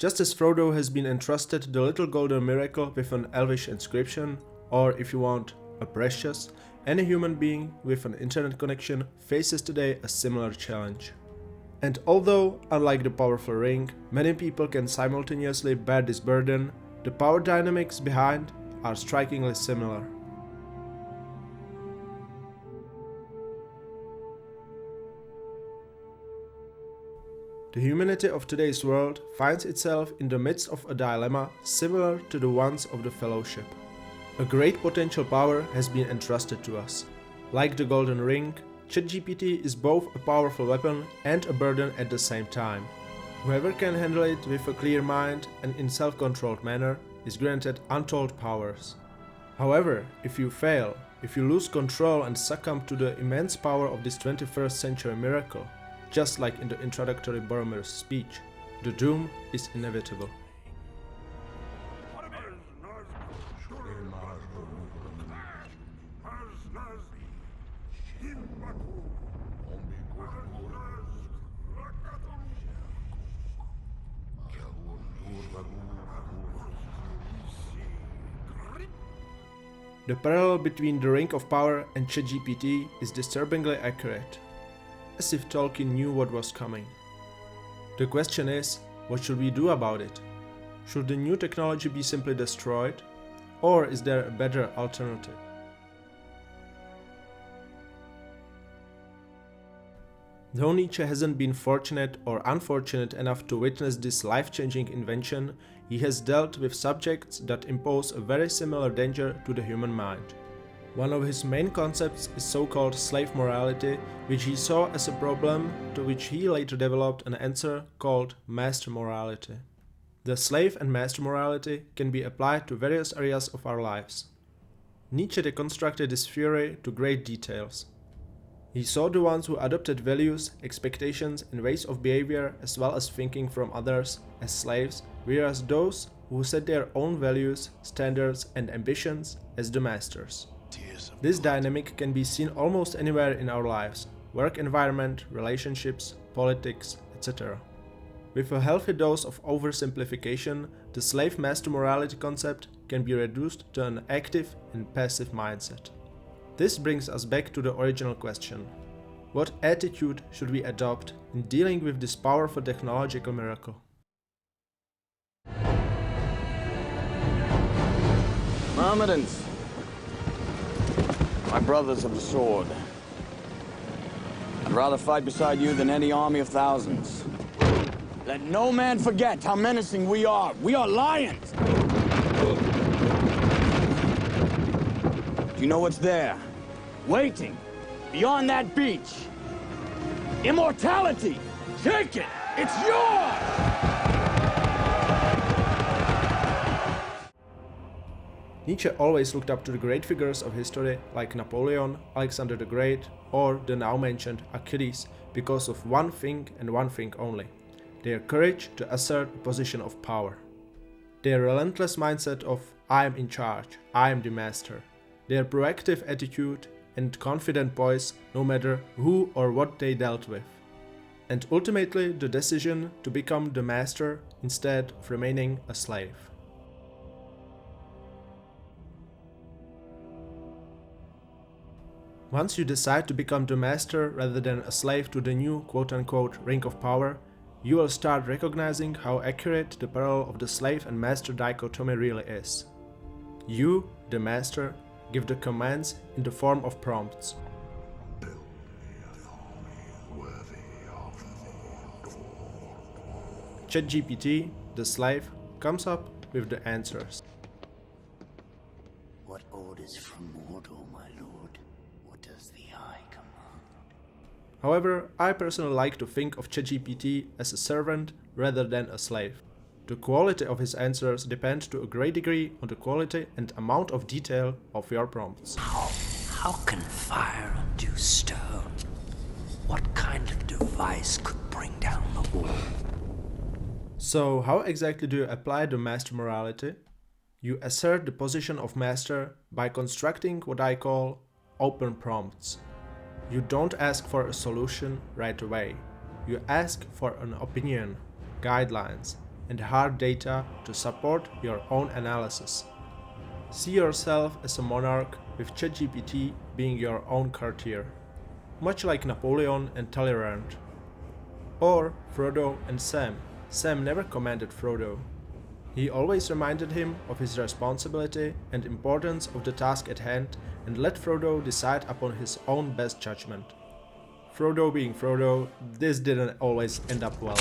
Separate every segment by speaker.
Speaker 1: Just as Frodo has been entrusted the little golden miracle with an elvish inscription, or if you want, a precious, any human being with an internet connection faces today a similar challenge. And although, unlike the powerful ring, many people can simultaneously bear this burden, the power dynamics behind are strikingly similar. The humanity of today's world finds itself in the midst of a dilemma similar to the ones of the Fellowship. A great potential power has been entrusted to us. Like the Golden Ring, ChatGPT is both a powerful weapon and a burden at the same time. Whoever can handle it with a clear mind and in self-controlled manner is granted untold powers. However, if you fail, if you lose control and succumb to the immense power of this 21st century miracle, just like in the introductory Boromir's speech, the doom is inevitable. The parallel between the Ring of Power and ChatGPT is disturbingly accurate, as if Tolkien knew what was coming. The question is, what should we do about it? Should the new technology be simply destroyed, or is there a better alternative? Though Nietzsche hasn't been fortunate or unfortunate enough to witness this life-changing invention, he has dealt with subjects that impose a very similar danger to the human mind. One of his main concepts is so-called slave morality, which he saw as a problem to which he later developed an answer called master morality. The slave and master morality can be applied to various areas of our lives. Nietzsche deconstructed this theory to great details. He saw the ones who adopted values, expectations and ways of behavior as well as thinking from others as slaves, whereas those who set their own values, standards and ambitions as the masters. This dynamic can be seen almost anywhere in our lives: work environment, relationships, politics, etc. With a healthy dose of oversimplification, the slave-master morality concept can be reduced to an active and passive mindset. This brings us back to the original question: what attitude should we adopt in dealing with this powerful technological miracle?
Speaker 2: Mohammedans, my brothers of the sword. I'd rather fight beside you than any army of thousands. Let no man forget how menacing we are. We are lions! Do you know what's there? Waiting, beyond that beach. Immortality! Take it! It's yours!
Speaker 1: Nietzsche always looked up to the great figures of history like Napoleon, Alexander the Great, or the now mentioned Achilles because of one thing and one thing only: their courage to assert a position of power. Their relentless mindset of "I am in charge, I am the master." Their proactive attitude and confident poise no matter who or what they dealt with. And ultimately the decision to become the master instead of remaining a slave. Once you decide to become the master rather than a slave to the new quote-unquote ring of power, you will start recognizing how accurate the parallel of the slave and master dichotomy really is. You, the master, give the commands in the form of prompts. ChatGPT, the slave, comes up with the answers.
Speaker 3: What orders from Mordor, my lord? What does the eye command?
Speaker 1: However, I personally like to think of ChatGPT as a servant rather than a slave. The quality of his answers depends to a great degree on the quality and amount of detail of your prompts.
Speaker 3: How can fire undo stone? What kind of device could bring down the wall?
Speaker 1: So how exactly do you apply the master morality? You assert the position of master by constructing what I call open prompts. You don't ask for a solution right away. You ask for an opinion, guidelines, and hard data to support your own analysis. See yourself as a monarch, with ChatGPT being your own courtier, much like Napoleon and Talleyrand. Or Frodo and Sam. Sam never commanded Frodo. He always reminded him of his responsibility and importance of the task at hand and let Frodo decide upon his own best judgment. Frodo being Frodo, this didn't always end up well.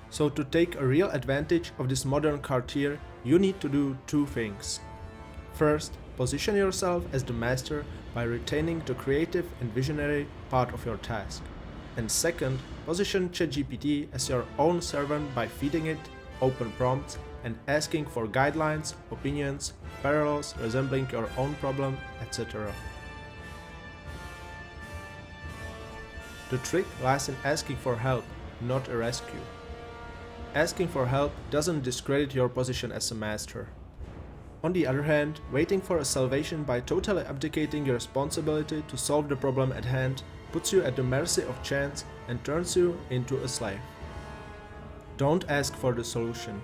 Speaker 1: So to take a real advantage of this modern courtier, you need to do two things. First, position yourself as the master by retaining the creative and visionary part of your task. And second, position ChatGPT as your own servant by feeding it open prompts and asking for guidelines, opinions, parallels resembling your own problem, etc. The trick lies in asking for help, not a rescue. Asking for help doesn't discredit your position as a master. On the other hand, waiting for a salvation by totally abdicating your responsibility to solve the problem at hand puts you at the mercy of chance and turns you into a slave. Don't ask for the solution.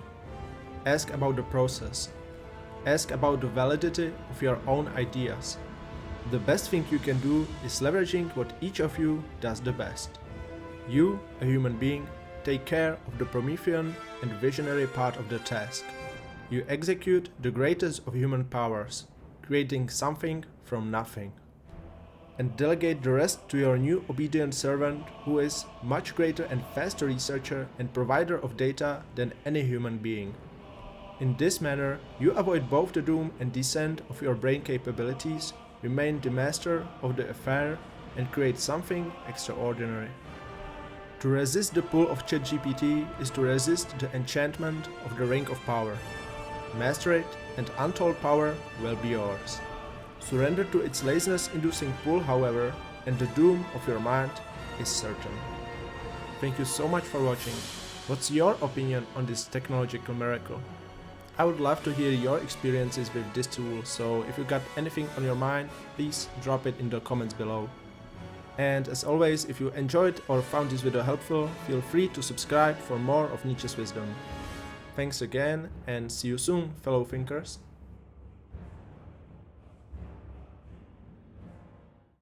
Speaker 1: Ask about the process. Ask about the validity of your own ideas. The best thing you can do is leveraging what each of you does the best. You, a human being, take care of the Promethean and visionary part of the task. You execute the greatest of human powers, creating something from nothing. And delegate the rest to your new obedient servant, who is much greater and faster researcher and provider of data than any human being. In this manner, you avoid both the doom and descent of your brain capabilities, remain the master of the affair, and create something extraordinary. To resist the pull of ChatGPT is to resist the enchantment of the Ring of Power. Master it, and untold power will be yours. Surrender to its laziness-inducing pull, however, and the doom of your mind is certain. Thank you so much for watching. What's your opinion on this technological miracle? I would love to hear your experiences with this tool, so if you got anything on your mind, please drop it in the comments below. And as always, if you enjoyed or found this video helpful, feel free to subscribe for more of Nietzsche's wisdom. Thanks again, and see you soon, fellow thinkers.